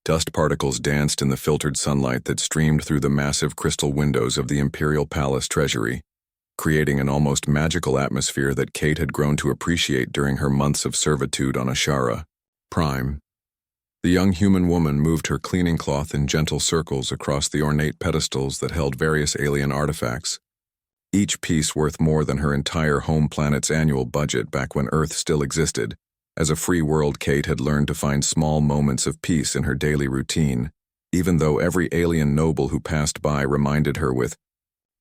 Dust particles danced in the filtered sunlight that streamed through the massive crystal windows of the Imperial Palace treasury, creating an almost magical atmosphere that Kate had grown to appreciate during her months of servitude on Ashara Prime. The young human woman moved her cleaning cloth in gentle circles across the ornate pedestals that held various alien artifacts, each piece worth more than her entire home planet's annual budget back when Earth still existed. As a free world, Kate had learned to find small moments of peace in her daily routine, even though every alien noble who passed by reminded her with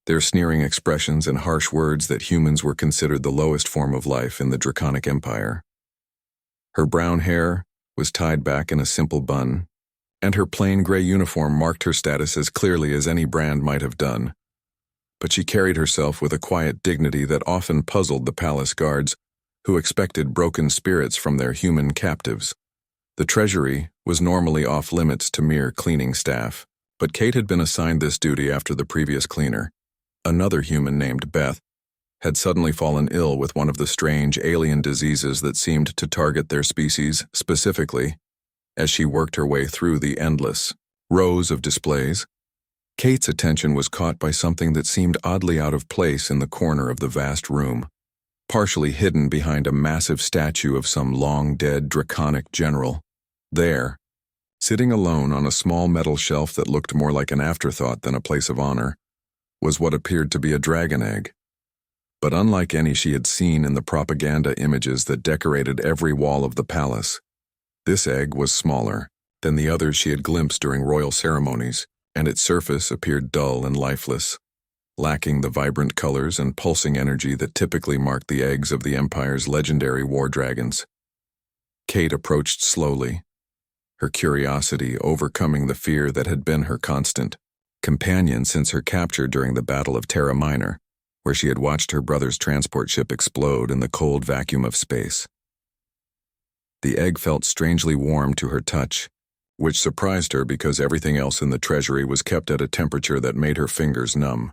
their sneering expressions and harsh words that humans were considered the lowest form of life in the Draconic Empire. Her brown hair was tied back in a simple bun, and her plain gray uniform marked her status as clearly as any brand might have done. But she carried herself with a quiet dignity that often puzzled the palace guards, who expected broken spirits from their human captives. The treasury was normally off-limits to mere cleaning staff, but Kate had been assigned this duty after the previous cleaner, another human named Beth, had suddenly fallen ill with one of the strange alien diseases that seemed to target their species specifically. As she worked her way through the endless rows of displays, Kate's attention was caught by something that seemed oddly out of place in the corner of the vast room, partially hidden behind a massive statue of some long-dead draconic general. There, sitting alone on a small metal shelf that looked more like an afterthought than a place of honor, was what appeared to be a dragon egg. But unlike any she had seen in the propaganda images that decorated every wall of the palace, this egg was smaller than the others she had glimpsed during royal ceremonies, and its surface appeared dull and lifeless, lacking the vibrant colors and pulsing energy that typically marked the eggs of the Empire's legendary war dragons. Kate approached slowly, her curiosity overcoming the fear that had been her constant companion since her capture during the Battle of Terra Minor, where she had watched her brother's transport ship explode in the cold vacuum of space. The egg felt strangely warm to her touch, which surprised her because everything else in the treasury was kept at a temperature that made her fingers numb.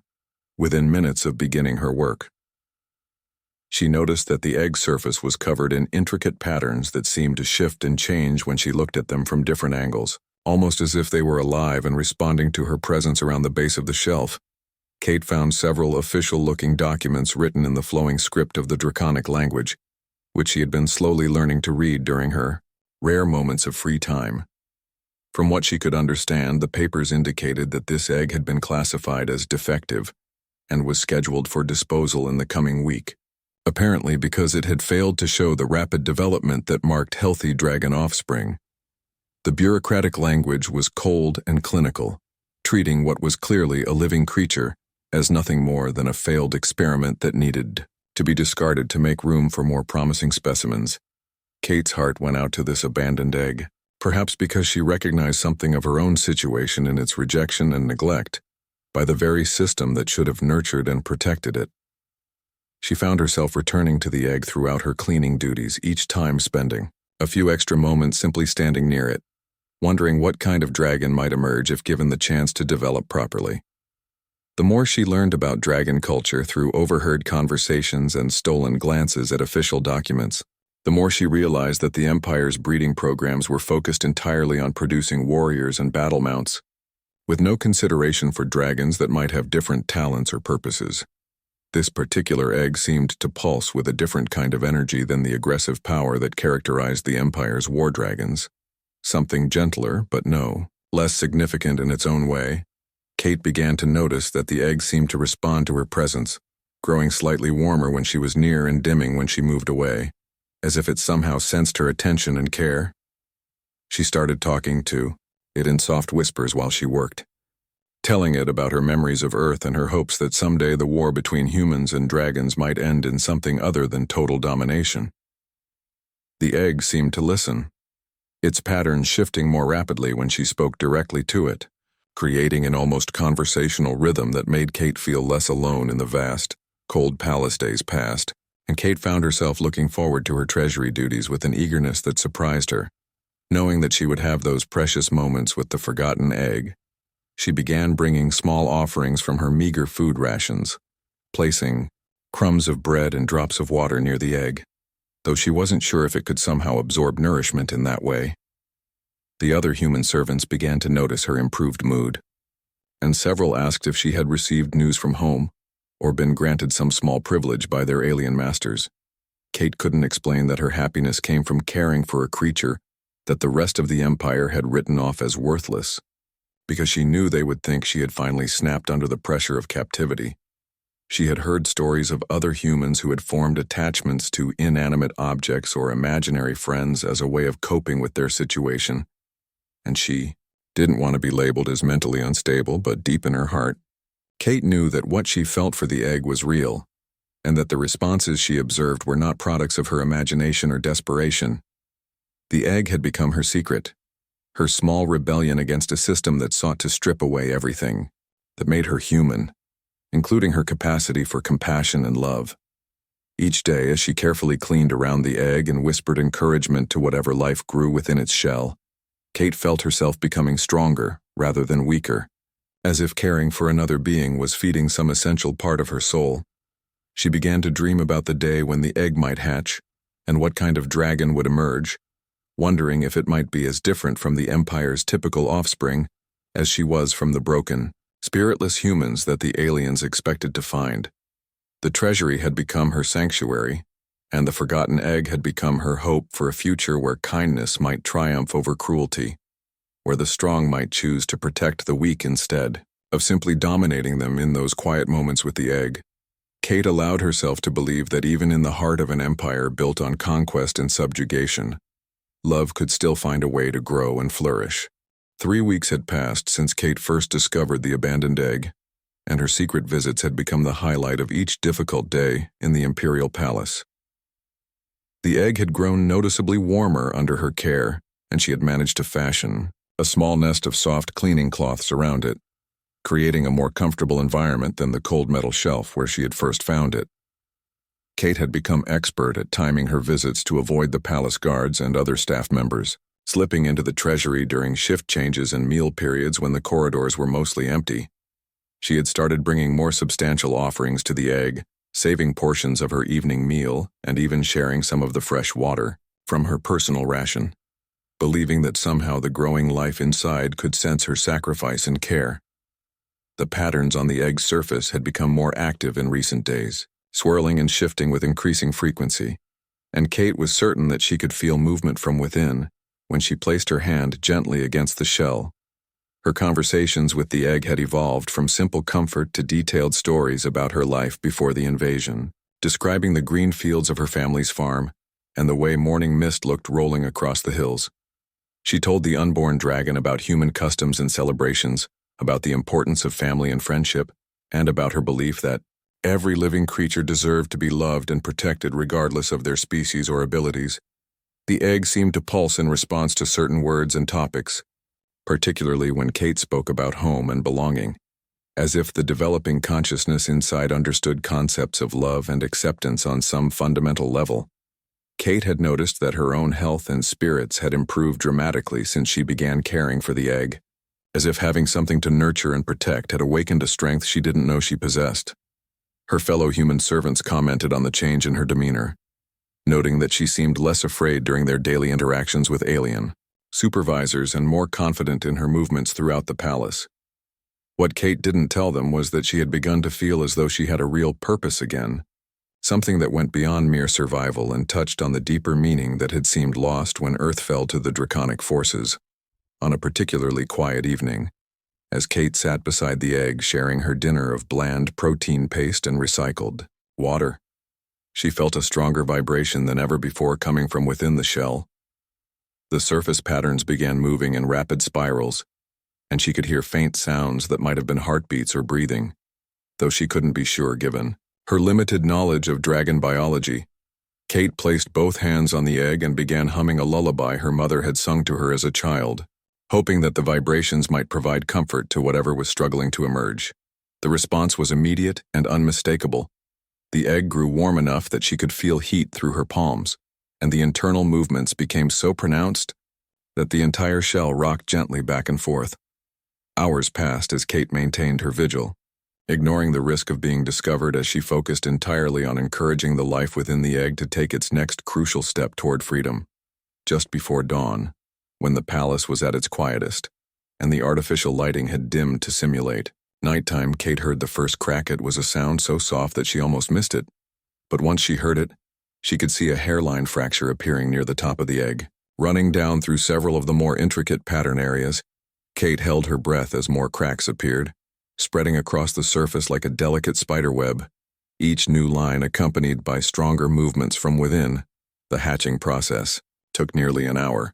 Within minutes of beginning her work, she noticed that the egg surface was covered in intricate patterns that seemed to shift and change when she looked at them from different angles, almost as if they were alive and responding to her presence around the base of the shelf. Kate found several official-looking documents written in the flowing script of the Draconic language, which she had been slowly learning to read during her rare moments of free time. From what she could understand, the papers indicated that this egg had been classified as defective and was scheduled for disposal in the coming week, apparently because it had failed to show the rapid development that marked healthy dragon offspring. The bureaucratic language was cold and clinical, treating what was clearly a living creature as nothing more than a failed experiment that needed to be discarded to make room for more promising specimens. Kate's heart went out to this abandoned egg, perhaps because she recognized something of her own situation in its rejection and neglect by the very system that should have nurtured and protected it. She found herself returning to the egg throughout her cleaning duties, each time spending a few extra moments simply standing near it, wondering what kind of dragon might emerge if given the chance to develop properly. The more she learned about dragon culture through overheard conversations and stolen glances at official documents, the more she realized that the Empire's breeding programs were focused entirely on producing warriors and battle mounts, with no consideration for dragons that might have different talents or purposes. This particular egg seemed to pulse with a different kind of energy than the aggressive power that characterized the Empire's war dragons. Something gentler, but no less significant in its own way. Kate began to notice that the egg seemed to respond to her presence, growing slightly warmer when she was near and dimming when she moved away, as if it somehow sensed her attention and care. She started talking to it in soft whispers while she worked, telling it about her memories of Earth and her hopes that someday the war between humans and dragons might end in something other than total domination. The egg seemed to listen, its patterns shifting more rapidly when she spoke directly to it, creating an almost conversational rhythm that made Kate feel less alone in the vast, cold palace days past, and Kate found herself looking forward to her treasury duties with an eagerness that surprised her. Knowing that she would have those precious moments with the forgotten egg, she began bringing small offerings from her meager food rations, placing crumbs of bread and drops of water near the egg, though she wasn't sure if it could somehow absorb nourishment in that way. The other human servants began to notice her improved mood, and several asked if she had received news from home or been granted some small privilege by their alien masters. Kate couldn't explain that her happiness came from caring for a creature that the rest of the Empire had written off as worthless, because she knew they would think she had finally snapped under the pressure of captivity. She had heard stories of other humans who had formed attachments to inanimate objects or imaginary friends as a way of coping with their situation, and she didn't want to be labeled as mentally unstable, but deep in her heart, Kate knew that what she felt for the egg was real, and that the responses she observed were not products of her imagination or desperation. The egg had become her secret, her small rebellion against a system that sought to strip away everything that made her human, including her capacity for compassion and love. Each day, as she carefully cleaned around the egg and whispered encouragement to whatever life grew within its shell, Kate felt herself becoming stronger rather than weaker, as if caring for another being was feeding some essential part of her soul. She began to dream about the day when the egg might hatch and what kind of dragon would emerge, wondering if it might be as different from the Empire's typical offspring as she was from the broken, spiritless humans that the aliens expected to find. The treasury had become her sanctuary, and the forgotten egg had become her hope for a future where kindness might triumph over cruelty, where the strong might choose to protect the weak instead of simply dominating them in those quiet moments with the egg. Kate allowed herself to believe that even in the heart of an empire built on conquest and subjugation, love could still find a way to grow and flourish. 3 weeks had passed since Kate first discovered the abandoned egg, and her secret visits had become the highlight of each difficult day in the Imperial Palace. The egg had grown noticeably warmer under her care, and she had managed to fashion a small nest of soft cleaning cloths around it, creating a more comfortable environment than the cold metal shelf where she had first found it. Kate had become expert at timing her visits to avoid the palace guards and other staff members, slipping into the treasury during shift changes and meal periods when the corridors were mostly empty. She had started bringing more substantial offerings to the egg, saving portions of her evening meal and even sharing some of the fresh water from her personal ration, believing that somehow the growing life inside could sense her sacrifice and care. The patterns on the egg's surface had become more active in recent days, swirling and shifting with increasing frequency, and Kate was certain that she could feel movement from within when she placed her hand gently against the shell. Her conversations with the egg had evolved from simple comfort to detailed stories about her life before the invasion, describing the green fields of her family's farm and the way morning mist looked rolling across the hills. She told the unborn dragon about human customs and celebrations, about the importance of family and friendship, and about her belief that every living creature deserved to be loved and protected regardless of their species or abilities. The egg seemed to pulse in response to certain words and topics, particularly when Kate spoke about home and belonging, as if the developing consciousness inside understood concepts of love and acceptance on some fundamental level. Kate had noticed that her own health and spirits had improved dramatically since she began caring for the egg, as if having something to nurture and protect had awakened a strength she didn't know she possessed. Her fellow human servants commented on the change in her demeanor, noting that she seemed less afraid during their daily interactions with alien supervisors and more confident in her movements throughout the palace. What Kate didn't tell them was that she had begun to feel as though she had a real purpose again, something that went beyond mere survival and touched on the deeper meaning that had seemed lost when Earth fell to the draconic forces. On a particularly quiet evening, as Kate sat beside the egg sharing her dinner of bland protein paste and recycled water, she felt a stronger vibration than ever before coming from within the shell. The surface patterns began moving in rapid spirals, and she could hear faint sounds that might have been heartbeats or breathing, though she couldn't be sure given her limited knowledge of dragon biology. Kate placed both hands on the egg and began humming a lullaby her mother had sung to her as a child, hoping that the vibrations might provide comfort to whatever was struggling to emerge. The response was immediate and unmistakable. The egg grew warm enough that she could feel heat through her palms, and the internal movements became so pronounced that the entire shell rocked gently back and forth. Hours passed as Kate maintained her vigil, ignoring the risk of being discovered as she focused entirely on encouraging the life within the egg to take its next crucial step toward freedom. Just before dawn, when the palace was at its quietest, and the artificial lighting had dimmed to simulate nighttime. Kate heard the first crack. It was a sound so soft that she almost missed it, but once she heard it, she could see a hairline fracture appearing near the top of the egg. Running down through several of the more intricate pattern areas, Kate held her breath as more cracks appeared, spreading across the surface like a delicate spider web, each new line accompanied by stronger movements from within. The hatching process took nearly an hour,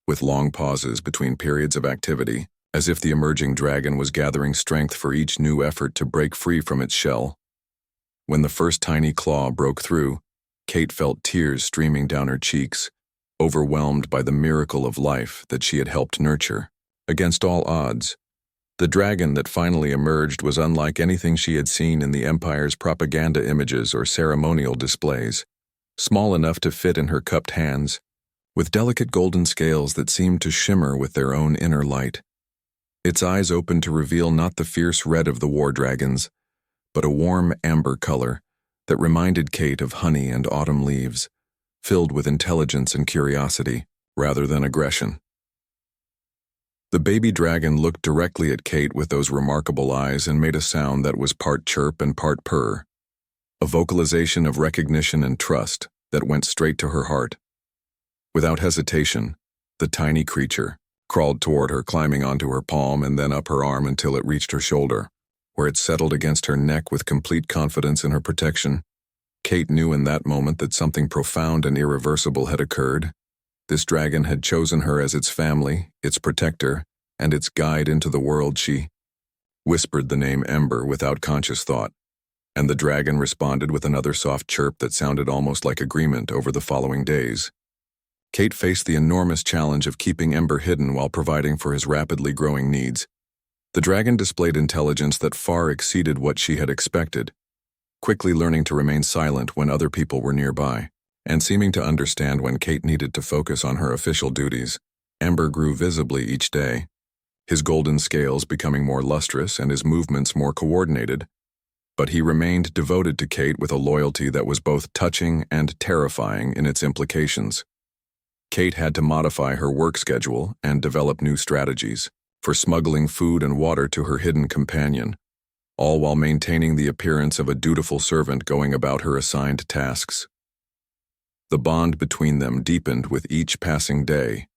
with long pauses between periods of activity, as if the emerging dragon was gathering strength for each new effort to break free from its shell. When the first tiny claw broke through, Kate felt tears streaming down her cheeks, overwhelmed by the miracle of life that she had helped nurture. Against all odds, the dragon that finally emerged was unlike anything she had seen in the Empire's propaganda images or ceremonial displays. Small enough to fit in her cupped hands, with delicate golden scales that seemed to shimmer with their own inner light. Its eyes opened to reveal not the fierce red of the war dragons, but a warm amber color that reminded Kate of honey and autumn leaves, filled with intelligence and curiosity, rather than aggression. The baby dragon looked directly at Kate with those remarkable eyes and made a sound that was part chirp and part purr, a vocalization of recognition and trust that went straight to her heart. Without hesitation, the tiny creature crawled toward her, climbing onto her palm and then up her arm until it reached her shoulder, where it settled against her neck with complete confidence in her protection. Kate knew in that moment that something profound and irreversible had occurred. This dragon had chosen her as its family, its protector, and its guide into the world. She whispered the name Ember without conscious thought, and the dragon responded with another soft chirp that sounded almost like agreement. Over the following days, Kate faced the enormous challenge of keeping Ember hidden while providing for his rapidly growing needs. The dragon displayed intelligence that far exceeded what she had expected, quickly learning to remain silent when other people were nearby, and seeming to understand when Kate needed to focus on her official duties. Ember grew visibly each day, his golden scales becoming more lustrous and his movements more coordinated, but he remained devoted to Kate with a loyalty that was both touching and terrifying in its implications. Kate had to modify her work schedule and develop new strategies for smuggling food and water to her hidden companion, all while maintaining the appearance of a dutiful servant going about her assigned tasks. The bond between them deepened with each passing day,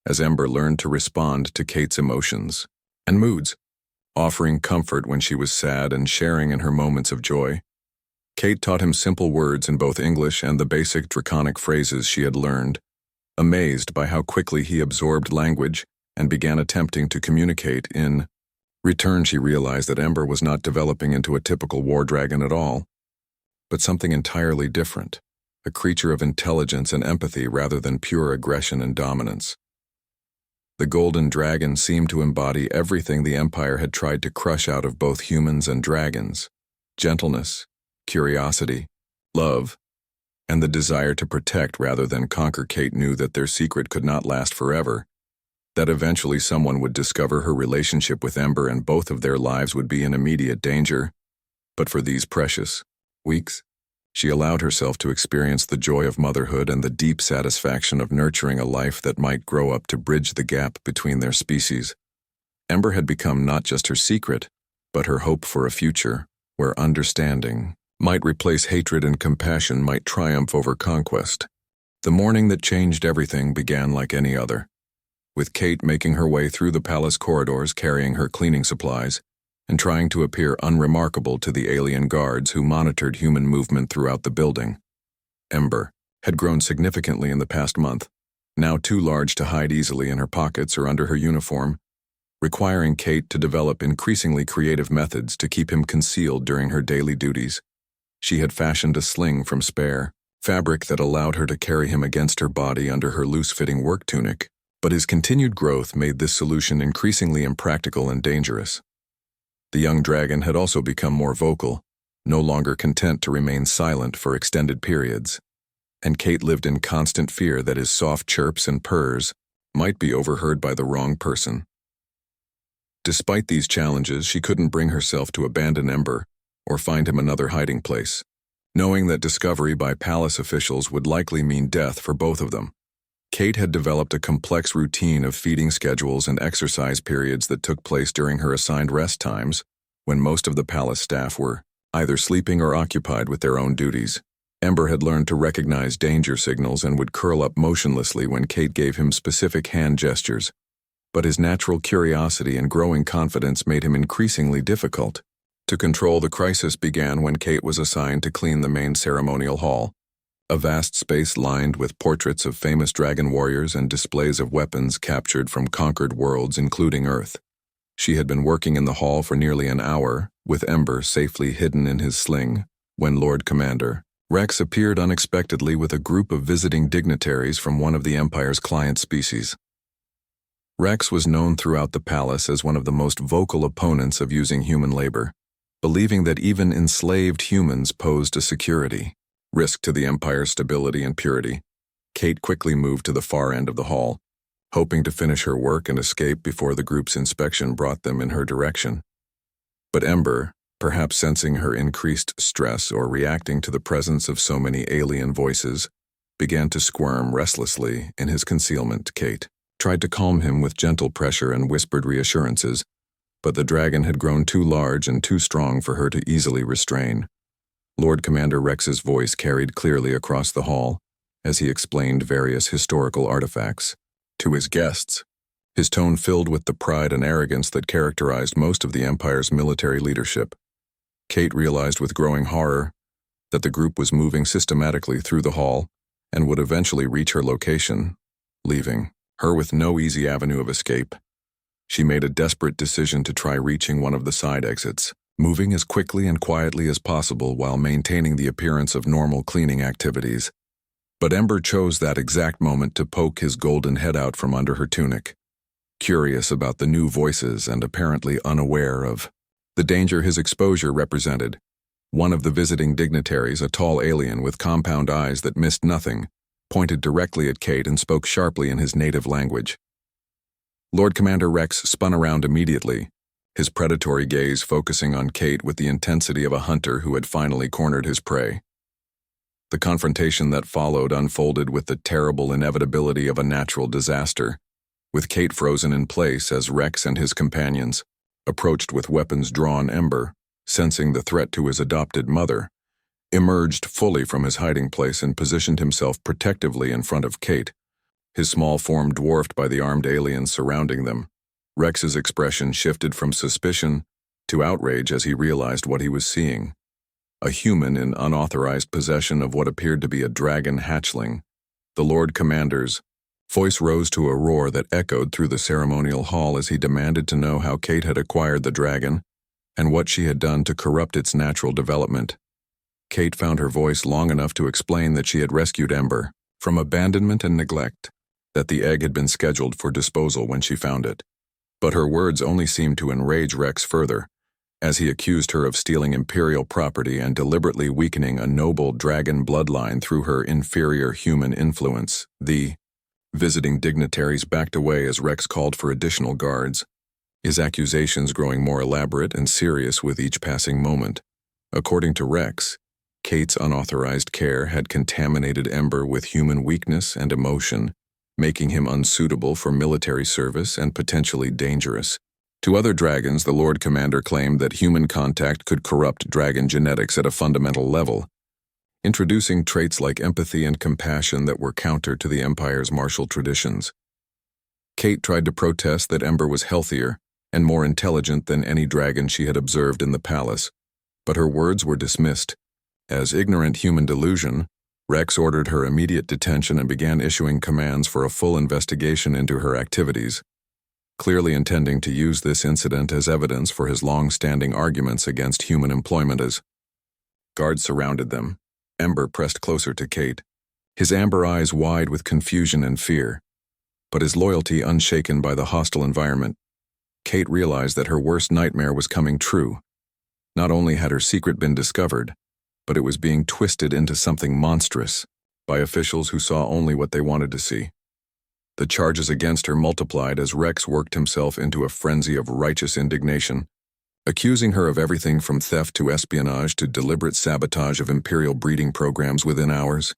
as Ember learned to respond to Kate's emotions and moods, offering comfort when she was sad and sharing in her moments of joy. Kate taught him simple words in both English and the basic draconic phrases she had learned, amazed by how quickly he absorbed language and began attempting to communicate. In return, she realized that Ember was not developing into a typical war dragon at all, but something entirely different, a creature of intelligence and empathy rather than pure aggression and dominance. The golden dragon seemed to embody everything the Empire had tried to crush out of both humans and dragons: gentleness, curiosity, love, and the desire to protect rather than conquer. Kate knew that their secret could not last forever, that eventually someone would discover her relationship with Ember and both of their lives would be in immediate danger. But for these precious weeks, she allowed herself to experience the joy of motherhood and the deep satisfaction of nurturing a life that might grow up to bridge the gap between their species. Ember had become not just her secret, but her hope for a future where understanding might replace hatred and compassion might triumph over conquest. The morning that changed everything began like any other, with Kate making her way through the palace corridors carrying her cleaning supplies and trying to appear unremarkable to the alien guards who monitored human movement throughout the building. Ember had grown significantly in the past month, now too large to hide easily in her pockets or under her uniform, requiring Kate to develop increasingly creative methods to keep him concealed during her daily duties. She had fashioned a sling from spare fabric that allowed her to carry him against her body under her loose-fitting work tunic, but his continued growth made this solution increasingly impractical and dangerous. The young dragon had also become more vocal, no longer content to remain silent for extended periods, and Kate lived in constant fear that his soft chirps and purrs might be overheard by the wrong person. Despite these challenges, she couldn't bring herself to abandon Ember or find him another hiding place, knowing that discovery by palace officials would likely mean death for both of them. Kate had developed a complex routine of feeding schedules and exercise periods that took place during her assigned rest times, when most of the palace staff were either sleeping or occupied with their own duties. Ember had learned to recognize danger signals and would curl up motionlessly when Kate gave him specific hand gestures, but his natural curiosity and growing confidence made him increasingly difficult to control. The crisis began when Kate was assigned to clean the main ceremonial hall, a vast space lined with portraits of famous dragon warriors and displays of weapons captured from conquered worlds, including Earth. She had been working in the hall for nearly an hour, with Ember safely hidden in his sling, when Lord Commander Rex appeared unexpectedly with a group of visiting dignitaries from one of the Empire's client species. Rex was known throughout the palace as one of the most vocal opponents of using human labor, believing that even enslaved humans posed a security risk to the Empire's stability and purity. Kate quickly moved to the far end of the hall, hoping to finish her work and escape before the group's inspection brought them in her direction. But Ember, perhaps sensing her increased stress or reacting to the presence of so many alien voices, began to squirm restlessly in his concealment. Kate tried to calm him with gentle pressure and whispered reassurances, but the dragon had grown too large and too strong for her to easily restrain. Lord Commander Rex's voice carried clearly across the hall as he explained various historical artifacts to his guests, his tone filled with the pride and arrogance that characterized most of the Empire's military leadership. Kate realized with growing horror that the group was moving systematically through the hall and would eventually reach her location, leaving her with no easy avenue of escape. She made a desperate decision to try reaching one of the side exits, moving as quickly and quietly as possible while maintaining the appearance of normal cleaning activities. But Ember chose that exact moment to poke his golden head out from under her tunic, curious about the new voices and apparently unaware of the danger his exposure represented. One of the visiting dignitaries, a tall alien with compound eyes that missed nothing, pointed directly at Kate and spoke sharply in his native language. Lord Commander Rex spun around immediately, his predatory gaze focusing on Kate with the intensity of a hunter who had finally cornered his prey. The confrontation that followed unfolded with the terrible inevitability of a natural disaster, with Kate frozen in place as Rex and his companions approached with weapons drawn. Ember, sensing the threat to his adopted mother, emerged fully from his hiding place and positioned himself protectively in front of Kate, his small form dwarfed by the armed aliens surrounding them. Rex's expression shifted from suspicion to outrage as he realized what he was seeing. A human in unauthorized possession of what appeared to be a dragon hatchling. The Lord Commander's voice rose to a roar that echoed through the ceremonial hall as he demanded to know how Kate had acquired the dragon and what she had done to corrupt its natural development. Kate found her voice long enough to explain that she had rescued Ember from abandonment and neglect, that the egg had been scheduled for disposal when she found it. But her words only seemed to enrage Rex further, as he accused her of stealing Imperial property and deliberately weakening a noble dragon bloodline through her inferior human influence. The visiting dignitaries backed away as Rex called for additional guards, his accusations growing more elaborate and serious with each passing moment. According to Rex, Kate's unauthorized care had contaminated Ember with human weakness and emotion, making him unsuitable for military service and potentially dangerous. To other dragons, the Lord Commander claimed that human contact could corrupt dragon genetics at a fundamental level, introducing traits like empathy and compassion that were counter to the Empire's martial traditions. Kate tried to protest that Ember was healthier and more intelligent than any dragon she had observed in the palace, but her words were dismissed. As ignorant human delusion, Rex ordered her immediate detention and began issuing commands for a full investigation into her activities, clearly intending to use this incident as evidence for his long-standing arguments against human employment. As guards surrounded them, Ember pressed closer to Kate, his amber eyes wide with confusion and fear, but his loyalty unshaken by the hostile environment. Kate realized that her worst nightmare was coming true. Not only had her secret been discovered, but it was being twisted into something monstrous by officials who saw only what they wanted to see. The charges against her multiplied as Rex worked himself into a frenzy of righteous indignation, accusing her of everything from theft to espionage to deliberate sabotage of Imperial breeding programs within hours.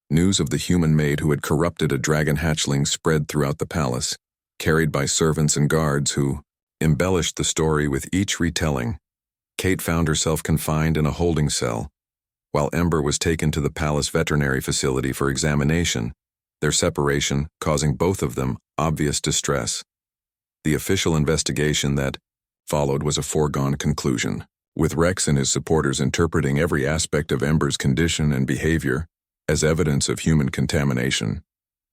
News of the human maid who had corrupted a dragon hatchling spread throughout the palace, carried by servants and guards who embellished the story with each retelling. Kate found herself confined in a holding cell, while Ember was taken to the palace veterinary facility for examination, their separation causing both of them obvious distress. The official investigation that followed was a foregone conclusion, with Rex and his supporters interpreting every aspect of Ember's condition and behavior as evidence of human contamination.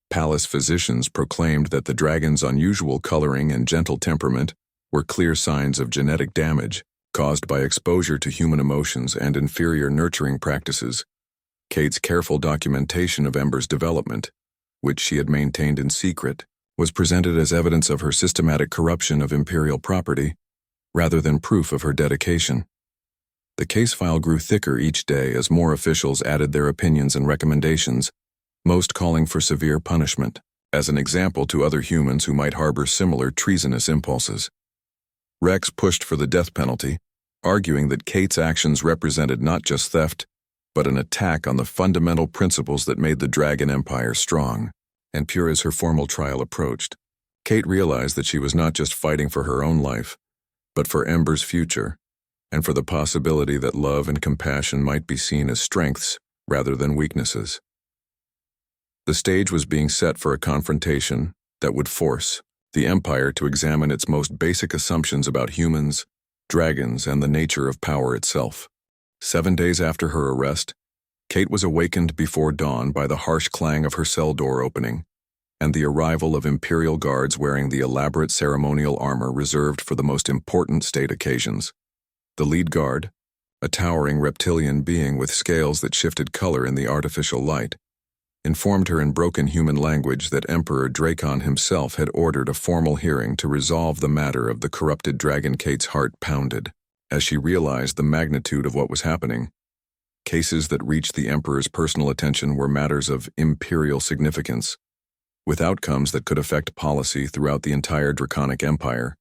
Palace physicians proclaimed that the dragon's unusual coloring and gentle temperament were clear signs of genetic damage caused by exposure to human emotions and inferior nurturing practices. Kate's careful documentation of Ember's development, which she had maintained in secret, was presented as evidence of her systematic corruption of imperial property, rather than proof of her dedication. The case file grew thicker each day as more officials added their opinions and recommendations, most calling for severe punishment, as an example to other humans who might harbor similar treasonous impulses. Rex pushed for the death penalty, arguing that Kate's actions represented not just theft, but an attack on the fundamental principles that made the Dragon Empire strong and pure. As her formal trial approached, Kate realized that she was not just fighting for her own life, but for Ember's future, and for the possibility that love and compassion might be seen as strengths rather than weaknesses. The stage was being set for a confrontation that would force the Empire to examine its most basic assumptions about humans, dragons, and the nature of power itself. 7 days after her arrest, Kate was awakened before dawn by the harsh clang of her cell door opening and the arrival of Imperial guards wearing the elaborate ceremonial armor reserved for the most important state occasions. The lead guard, a towering reptilian being with scales that shifted color in the artificial light, informed her in broken human language that Emperor Dracon himself had ordered a formal hearing to resolve the matter of the corrupted dragon. Kate's heart pounded as she realized the magnitude of what was happening. Cases that reached the Emperor's personal attention were matters of imperial significance, with outcomes that could affect policy throughout the entire Draconic Empire.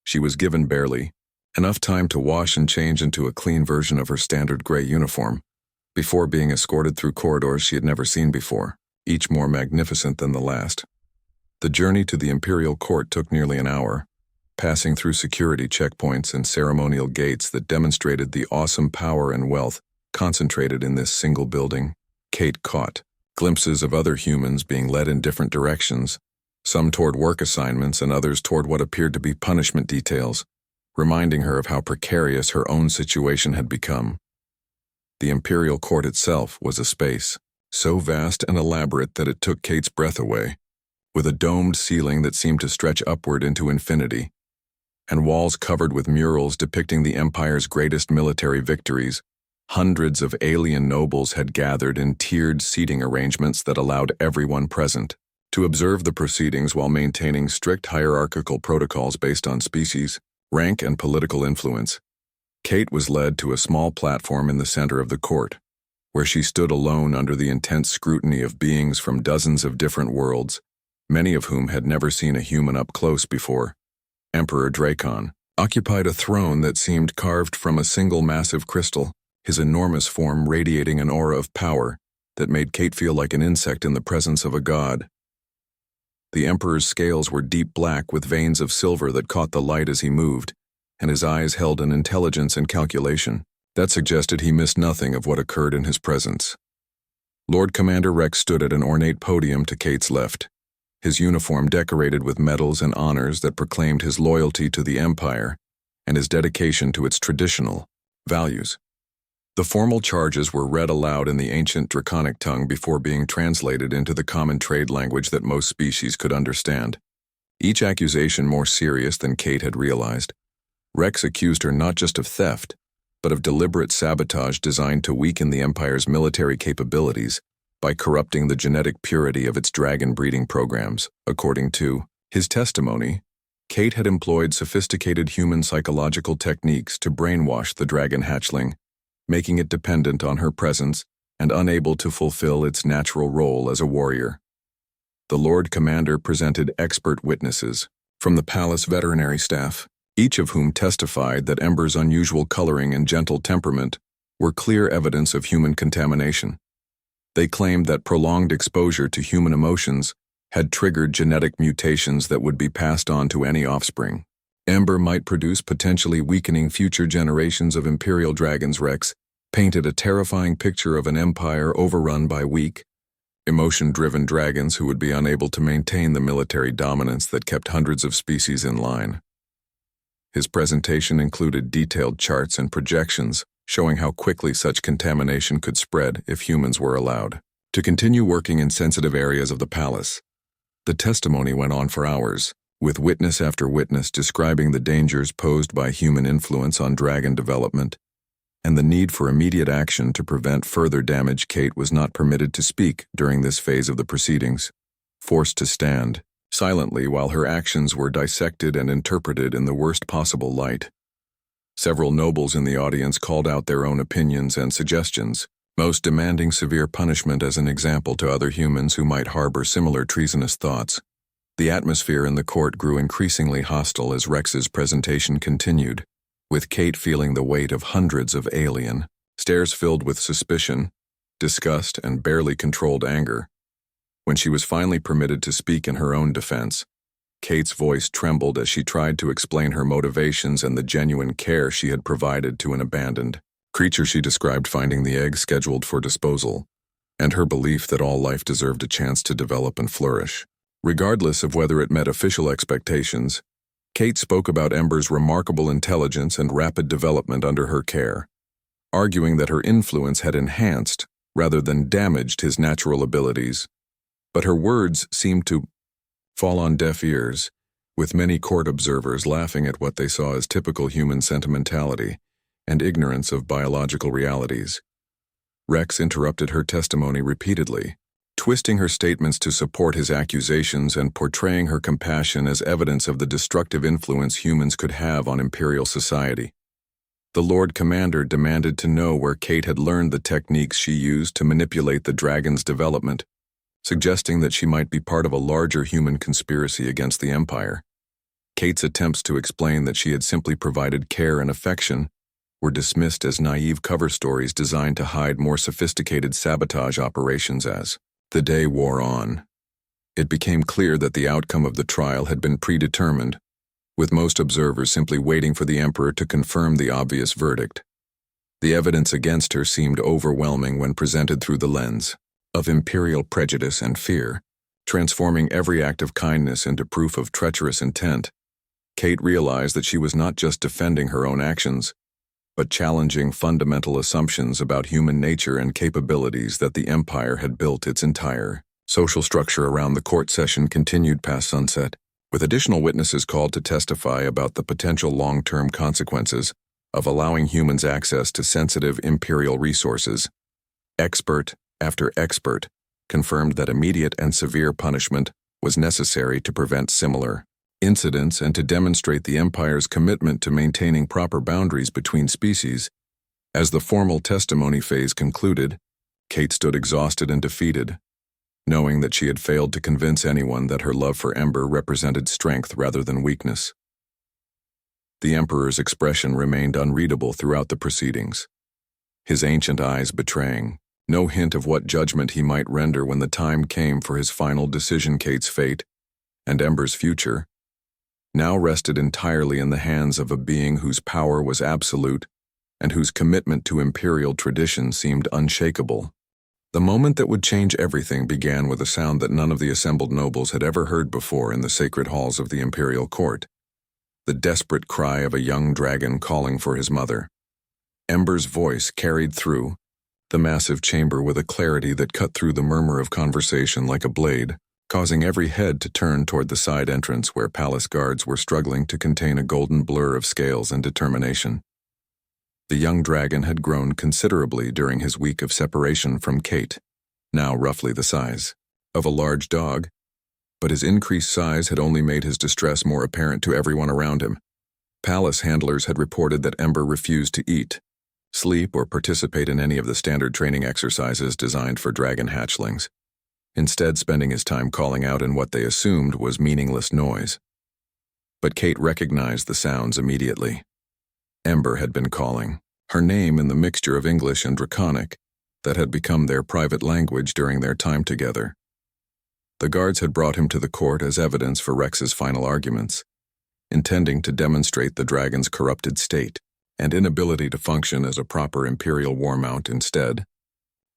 She was given barely enough time to wash and change into a clean version of her standard gray uniform, before being escorted through corridors she had never seen before, each more magnificent than the last. The journey to the Imperial Court took nearly an hour, passing through security checkpoints and ceremonial gates that demonstrated the awesome power and wealth concentrated in this single building. Kate caught glimpses of other humans being led in different directions, some toward work assignments and others toward what appeared to be punishment details, reminding her of how precarious her own situation had become. The Imperial Court itself was a space so vast and elaborate that it took Kate's breath away, with a domed ceiling that seemed to stretch upward into infinity, and walls covered with murals depicting the Empire's greatest military victories. Hundreds of alien nobles had gathered in tiered seating arrangements that allowed everyone present to observe the proceedings while maintaining strict hierarchical protocols based on species, rank, and political influence. Kate was led to a small platform in the center of the court, where she stood alone under the intense scrutiny of beings from dozens of different worlds, many of whom had never seen a human up close before. Emperor Dracon occupied a throne that seemed carved from a single massive crystal, his enormous form radiating an aura of power that made Kate feel like an insect in the presence of a god. The Emperor's scales were deep black with veins of silver that caught the light as he moved, and his eyes held an intelligence and calculation that suggested he missed nothing of what occurred in his presence. Lord Commander Rex stood at an ornate podium to Kate's left, his uniform decorated with medals and honors that proclaimed his loyalty to the Empire and his dedication to its traditional values. The formal charges were read aloud in the ancient Draconic tongue before being translated into the common trade language that most species could understand, each accusation more serious than Kate had realized. Rex accused her not just of theft, but of deliberate sabotage designed to weaken the Empire's military capabilities by corrupting the genetic purity of its dragon breeding programs. According to his testimony, Kate had employed sophisticated human psychological techniques to brainwash the dragon hatchling, making it dependent on her presence and unable to fulfill its natural role as a warrior. The Lord Commander presented expert witnesses from the palace veterinary staff, each of whom testified that Ember's unusual coloring and gentle temperament were clear evidence of human contamination. They claimed that prolonged exposure to human emotions had triggered genetic mutations that would be passed on to any offspring. Ember might produce potentially weakening future generations of Imperial dragons. Rex painted a terrifying picture of an empire overrun by weak, emotion-driven dragons who would be unable to maintain the military dominance that kept hundreds of species in line. His presentation included detailed charts and projections showing how quickly such contamination could spread if humans were allowed to continue working in sensitive areas of the palace. The testimony went on for hours, with witness after witness describing the dangers posed by human influence on dragon development and the need for immediate action to prevent further damage. Kate was not permitted to speak during this phase of the proceedings, forced to stand silently while her actions were dissected and interpreted in the worst possible light. Several nobles in the audience called out their own opinions and suggestions, most demanding severe punishment as an example to other humans who might harbor similar treasonous thoughts. The atmosphere in the court grew increasingly hostile as Rex's presentation continued, with Kate feeling the weight of hundreds of alien stares filled with suspicion, disgust, and barely controlled anger. When she was finally permitted to speak in her own defense, Kate's voice trembled as she tried to explain her motivations and the genuine care she had provided to an abandoned creature. She described finding the egg scheduled for disposal, and her belief that all life deserved a chance to develop and flourish. Regardless of whether it met official expectations, Kate spoke about Ember's remarkable intelligence and rapid development under her care, arguing that her influence had enhanced rather than damaged his natural abilities. But her words seemed to fall on deaf ears, with many court observers laughing at what they saw as typical human sentimentality and ignorance of biological realities. Rex interrupted her testimony repeatedly, twisting her statements to support his accusations and portraying her compassion as evidence of the destructive influence humans could have on Imperial society. The Lord Commander demanded to know where Kate had learned the techniques she used to manipulate the dragon's development, suggesting that she might be part of a larger human conspiracy against the Empire. Kate's attempts to explain that she had simply provided care and affection were dismissed as naive cover stories designed to hide more sophisticated sabotage operations. As the day wore on, it became clear that the outcome of the trial had been predetermined, with most observers simply waiting for the Emperor to confirm the obvious verdict. The evidence against her seemed overwhelming when presented through the lens of imperial prejudice and fear, transforming every act of kindness into proof of treacherous intent. Kate realized that she was not just defending her own actions, but challenging fundamental assumptions about human nature and capabilities that the Empire had built its entire social structure around. The court session continued past sunset, with additional witnesses called to testify about the potential long-term consequences of allowing humans access to sensitive imperial resources. Expert after expert confirmed that immediate and severe punishment was necessary to prevent similar incidents and to demonstrate the Empire's commitment to maintaining proper boundaries between species. As the formal testimony phase concluded, Kate stood exhausted and defeated, knowing that she had failed to convince anyone that her love for Ember represented strength rather than weakness. The Emperor's expression remained unreadable throughout the proceedings, his ancient eyes betraying no hint of what judgment he might render when the time came for his final decision. Kate's fate, and Ember's future, now rested entirely in the hands of a being whose power was absolute and whose commitment to imperial tradition seemed unshakable. The moment that would change everything began with a sound that none of the assembled nobles had ever heard before in the sacred halls of the imperial court: the desperate cry of a young dragon calling for his mother. Ember's voice carried through the massive chamber with a clarity that cut through the murmur of conversation like a blade, causing every head to turn toward the side entrance where palace guards were struggling to contain a golden blur of scales and determination. The young dragon had grown considerably during his week of separation from Kate, now roughly the size of a large dog, but his increased size had only made his distress more apparent to everyone around him. Palace handlers had reported that Ember refused to eat, sleep, or participate in any of the standard training exercises designed for dragon hatchlings, instead spending his time calling out in what they assumed was meaningless noise. But Kate recognized the sounds immediately. Ember had been calling, her name in the mixture of English and Draconic, that had become their private language during their time together. The guards had brought him to the court as evidence for Rex's final arguments, intending to demonstrate the dragon's corrupted state and inability to function as a proper Imperial war mount instead.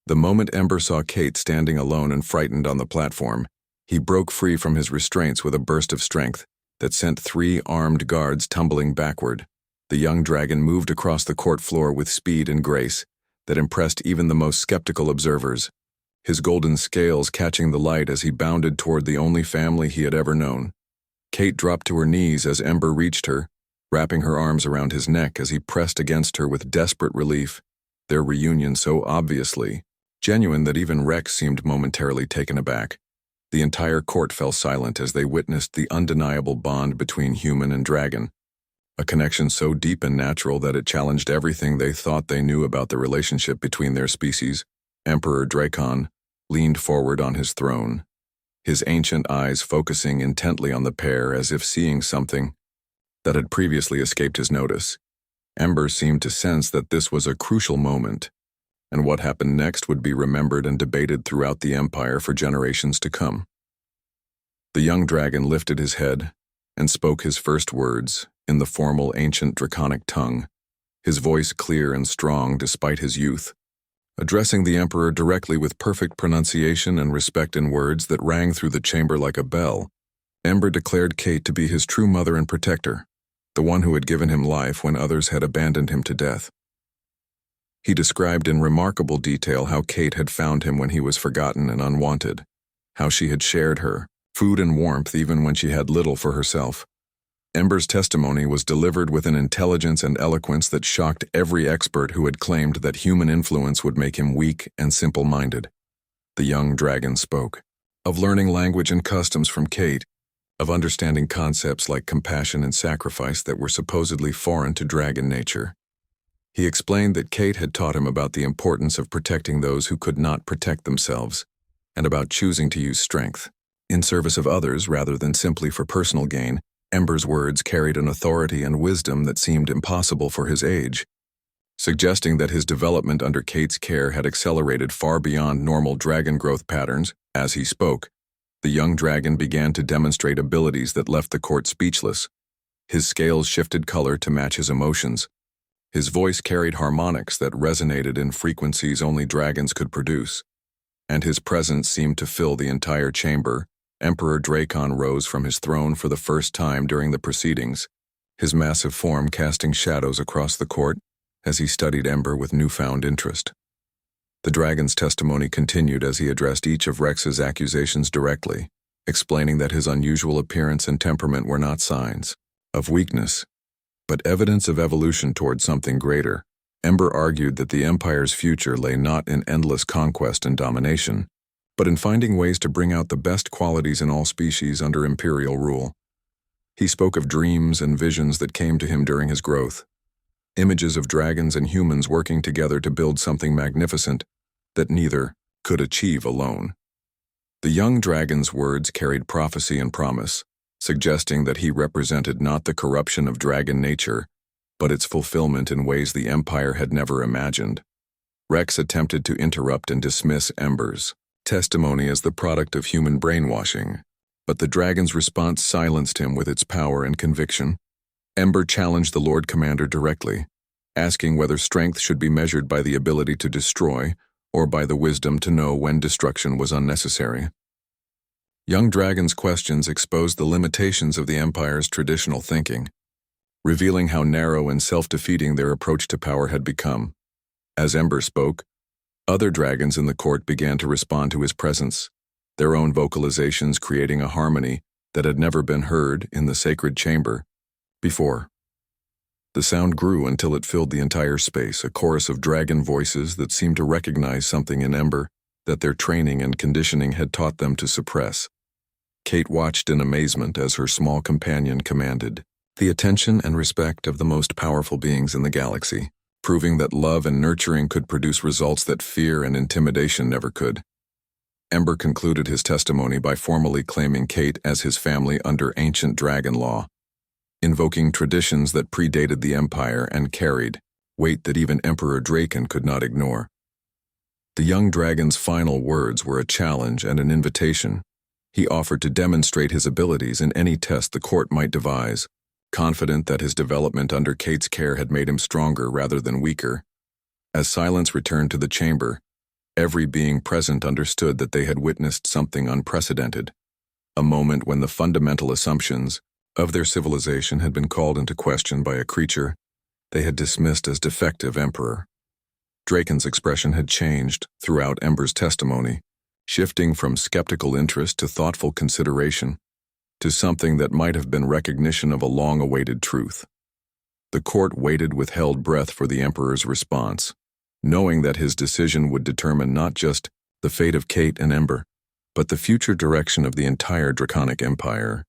The moment Ember saw Kate standing alone and frightened on the platform, he broke free from his restraints with a burst of strength that sent 3 armed guards tumbling backward. The young dragon moved across the court floor with speed and grace that impressed even the most skeptical observers, his golden scales catching the light as he bounded toward the only family he had ever known. Kate dropped to her knees as Ember reached her, wrapping her arms around his neck as he pressed against her with desperate relief, their reunion so obviously genuine that even Rex seemed momentarily taken aback. The entire court fell silent as they witnessed the undeniable bond between human and dragon, a connection so deep and natural that it challenged everything they thought they knew about the relationship between their species. Emperor Dracon leaned forward on his throne, his ancient eyes focusing intently on the pair as if seeing something that had previously escaped his notice. Ember seemed to sense that this was a crucial moment, and what happened next would be remembered and debated throughout the Empire for generations to come. The young dragon lifted his head and spoke his first words in the formal ancient draconic tongue, his voice clear and strong despite his youth, addressing the Emperor directly with perfect pronunciation and respect in words that rang through the chamber like a bell. Ember declared Kate to be his true mother and protector, the one who had given him life when others had abandoned him to death. He described in remarkable detail how Kate had found him when he was forgotten and unwanted, how she had shared her food and warmth even when she had little for herself. Ember's testimony was delivered with an intelligence and eloquence that shocked every expert who had claimed that human influence would make him weak and simple-minded. The young dragon spoke of learning language and customs from Kate, of understanding concepts like compassion and sacrifice that were supposedly foreign to dragon nature. He explained that Kate had taught him about the importance of protecting those who could not protect themselves, and about choosing to use strength in service of others rather than simply for personal gain. Ember's words carried an authority and wisdom that seemed impossible for his age, suggesting that his development under Kate's care had accelerated far beyond normal dragon growth patterns. As he spoke, the young dragon began to demonstrate abilities that left the court speechless. His scales shifted color to match his emotions. His voice carried harmonics that resonated in frequencies only dragons could produce, and his presence seemed to fill the entire chamber. Emperor Dracon rose from his throne for the first time during the proceedings, his massive form casting shadows across the court as he studied Ember with newfound interest. The dragon's testimony continued as he addressed each of Rex's accusations directly, explaining that his unusual appearance and temperament were not signs of weakness, but evidence of evolution toward something greater. Ember argued that the Empire's future lay not in endless conquest and domination, but in finding ways to bring out the best qualities in all species under Imperial rule. He spoke of dreams and visions that came to him during his growth, images of dragons and humans working together to build something magnificent that neither could achieve alone. The young dragon's words carried prophecy and promise, suggesting that he represented not the corruption of dragon nature, but its fulfillment in ways the Empire had never imagined. Rex attempted to interrupt and dismiss Ember's testimony as the product of human brainwashing, but the dragon's response silenced him with its power and conviction. Ember challenged the Lord Commander directly, asking whether strength should be measured by the ability to destroy or by the wisdom to know when destruction was unnecessary. Young Dragon's questions exposed the limitations of the Empire's traditional thinking, revealing how narrow and self-defeating their approach to power had become. As Ember spoke, other dragons in the court began to respond to his presence, their own vocalizations creating a harmony that had never been heard in the sacred chamber before. The sound grew until it filled the entire space, a chorus of dragon voices that seemed to recognize something in Ember that their training and conditioning had taught them to suppress. Kate watched in amazement as her small companion commanded the attention and respect of the most powerful beings in the galaxy, proving that love and nurturing could produce results that fear and intimidation never could. Ember concluded his testimony by formally claiming Kate as his family under ancient dragon law, invoking traditions that predated the Empire and carried weight that even Emperor Dracon could not ignore. The young dragon's final words were a challenge and an invitation. He offered to demonstrate his abilities in any test the court might devise, confident that his development under Kate's care had made him stronger rather than weaker. As silence returned to the chamber, every being present understood that they had witnessed something unprecedented, a moment when the fundamental assumptions of their civilization had been called into question by a creature they had dismissed as defective emperor. Draken's expression had changed throughout Ember's testimony, shifting from skeptical interest to thoughtful consideration, to something that might have been recognition of a long-awaited truth. The court waited with held breath for the Emperor's response, knowing that his decision would determine not just the fate of Kate and Ember, but the future direction of the entire Draconic Empire.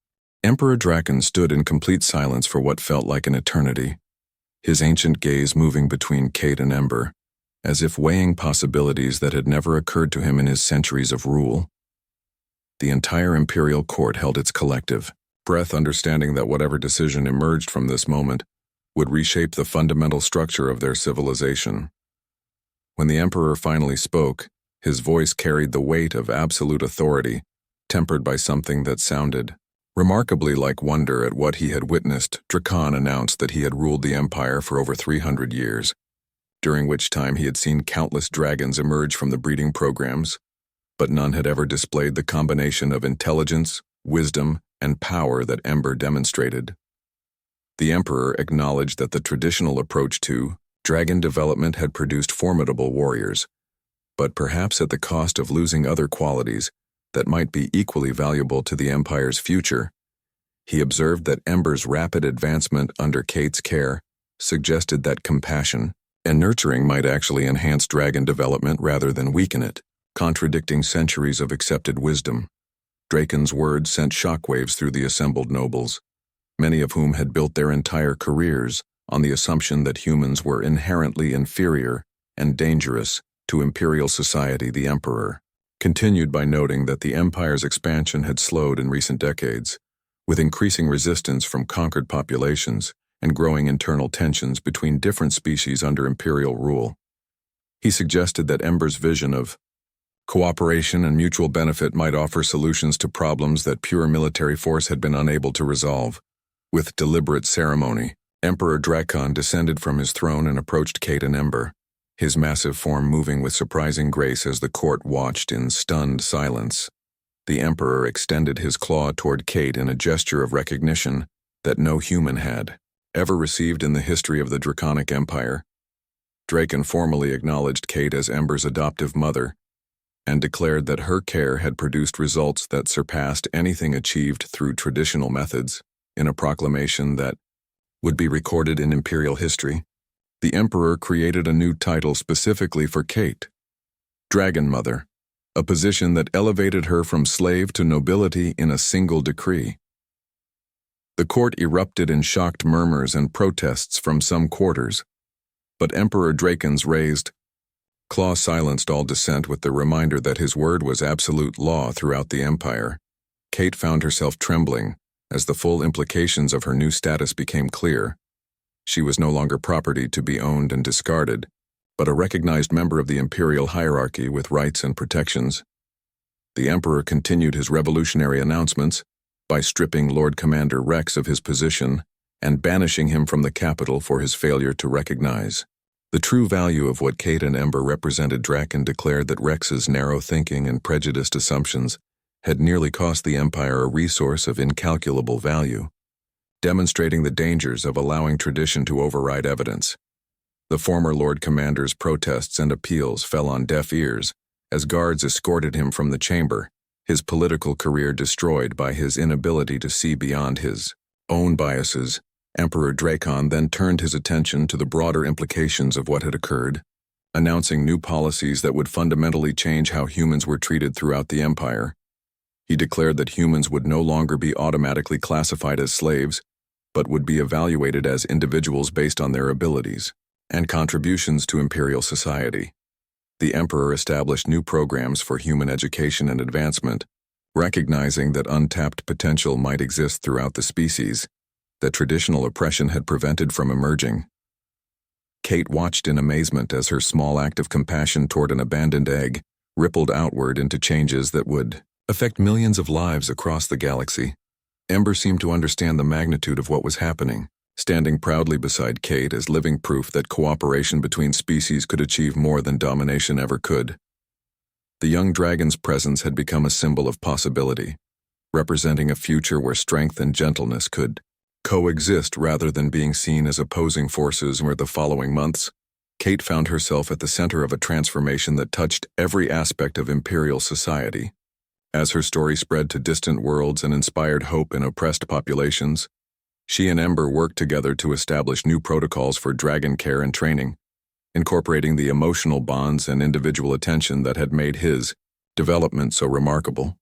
Emperor Draken stood in complete silence for what felt like an eternity, his ancient gaze moving between Kate and Ember, as if weighing possibilities that had never occurred to him in his centuries of rule. The entire imperial court held its collective breath, understanding that whatever decision emerged from this moment would reshape the fundamental structure of their civilization. When the Emperor finally spoke, his voice carried the weight of absolute authority, tempered by something that sounded remarkably like wonder at what he had witnessed. Draken announced that he had ruled the empire for over 300 years, during which time he had seen countless dragons emerge from the breeding programs, but none had ever displayed the combination of intelligence, wisdom, and power that Ember demonstrated. The Emperor acknowledged that the traditional approach to dragon development had produced formidable warriors, but perhaps at the cost of losing other qualities that might be equally valuable to the Empire's future. He observed that Ember's rapid advancement under Kate's care suggested that compassion and nurturing might actually enhance dragon development rather than weaken it, contradicting centuries of accepted wisdom. Draken's words sent shockwaves through the assembled nobles, many of whom had built their entire careers on the assumption that humans were inherently inferior and dangerous to imperial society. The Emperor continued by noting that the empire's expansion had slowed in recent decades, with increasing resistance from conquered populations and growing internal tensions between different species under imperial rule. He suggested that Ember's vision of cooperation and mutual benefit might offer solutions to problems that pure military force had been unable to resolve. With deliberate ceremony, Emperor Draken descended from his throne and approached Kate and Ember, his massive form moving with surprising grace as the court watched in stunned silence. The Emperor extended his claw toward Kate in a gesture of recognition that no human had ever received in the history of the Draconic Empire. Draken formally acknowledged Kate as Ember's adoptive mother and declared that her care had produced results that surpassed anything achieved through traditional methods. In a proclamation that would be recorded in imperial history, the Emperor created a new title specifically for Kate, Dragon Mother, a position that elevated her from slave to nobility in a single decree. The court erupted in shocked murmurs and protests from some quarters, but Emperor Draken's raised claw silenced all dissent with the reminder that his word was absolute law throughout the empire. Kate found herself trembling as the full implications of her new status became clear. She was no longer property to be owned and discarded, but a recognized member of the imperial hierarchy with rights and protections. The Emperor continued his revolutionary announcements by stripping Lord Commander Rex of his position and banishing him from the capital for his failure to recognize the true value of what Kate and Ember represented. Draken declared that Rex's narrow thinking and prejudiced assumptions had nearly cost the Empire a resource of incalculable value, demonstrating the dangers of allowing tradition to override evidence. The former Lord Commander's protests and appeals fell on deaf ears as guards escorted him from the chamber, his political career destroyed by his inability to see beyond his own biases. Emperor Draken then turned his attention to the broader implications of what had occurred, announcing new policies that would fundamentally change how humans were treated throughout the empire. He declared that humans would no longer be automatically classified as slaves, but would be evaluated as individuals based on their abilities and contributions to imperial society. The Emperor established new programs for human education and advancement, recognizing that untapped potential might exist throughout the species that traditional oppression had prevented from emerging. Kate watched in amazement as her small act of compassion toward an abandoned egg rippled outward into changes that would affect millions of lives across the galaxy. Ember seemed to understand the magnitude of what was happening, standing proudly beside Kate as living proof that cooperation between species could achieve more than domination ever could. The young dragon's presence had become a symbol of possibility, representing a future where strength and gentleness could coexist rather than being seen as opposing forces. Where the following months, Kate found herself at the center of a transformation that touched every aspect of Imperial society. As her story spread to distant worlds and inspired hope in oppressed populations, she and Ember worked together to establish new protocols for dragon care and training, incorporating the emotional bonds and individual attention that had made his development so remarkable.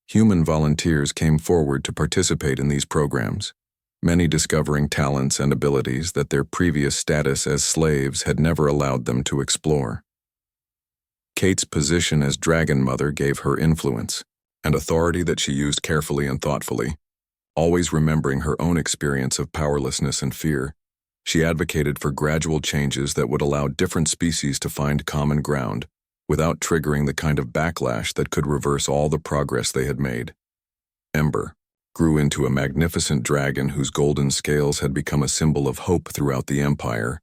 Human volunteers came forward to participate in these programs, many discovering talents and abilities that their previous status as slaves had never allowed them to explore. Kate's position as Dragon Mother gave her influence and authority that she used carefully and thoughtfully. Always remembering her own experience of powerlessness and fear, she advocated for gradual changes that would allow different species to find common ground without triggering the kind of backlash that could reverse all the progress they had made. Ember grew into a magnificent dragon whose golden scales had become a symbol of hope throughout the Empire,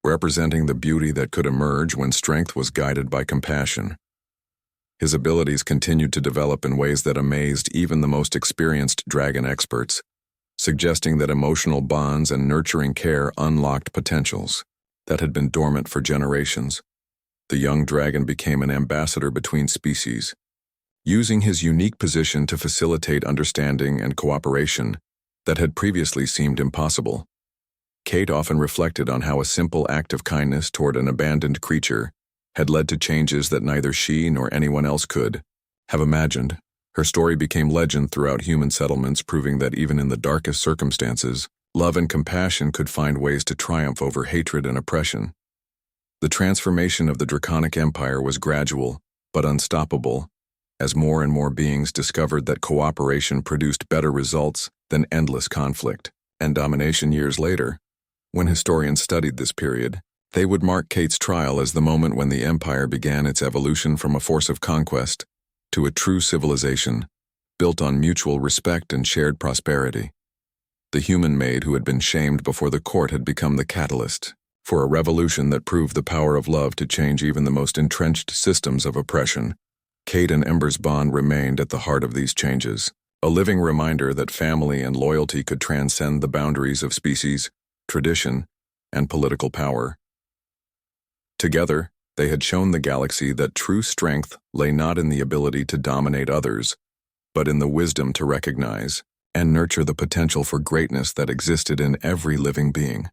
representing the beauty that could emerge when strength was guided by compassion. His abilities continued to develop in ways that amazed even the most experienced dragon experts, suggesting that emotional bonds and nurturing care unlocked potentials that had been dormant for generations. The young dragon became an ambassador between species, using his unique position to facilitate understanding and cooperation that had previously seemed impossible. Kate often reflected on how a simple act of kindness toward an abandoned creature had led to changes that neither she nor anyone else could have imagined. Her story became legend throughout human settlements, proving that even in the darkest circumstances, love and compassion could find ways to triumph over hatred and oppression. The transformation of the Draconic Empire was gradual, but unstoppable, as more and more beings discovered that cooperation produced better results than endless conflict and domination. Years later, when historians studied this period, they would mark Kate's trial as the moment when the Empire began its evolution from a force of conquest to a true civilization, built on mutual respect and shared prosperity. The human maid who had been shamed before the court had become the catalyst for a revolution that proved the power of love to change even the most entrenched systems of oppression. Kate and Ember's bond remained at the heart of these changes, a living reminder that family and loyalty could transcend the boundaries of species, tradition, and political power. Together, they had shown the galaxy that true strength lay not in the ability to dominate others, but in the wisdom to recognize and nurture the potential for greatness that existed in every living being.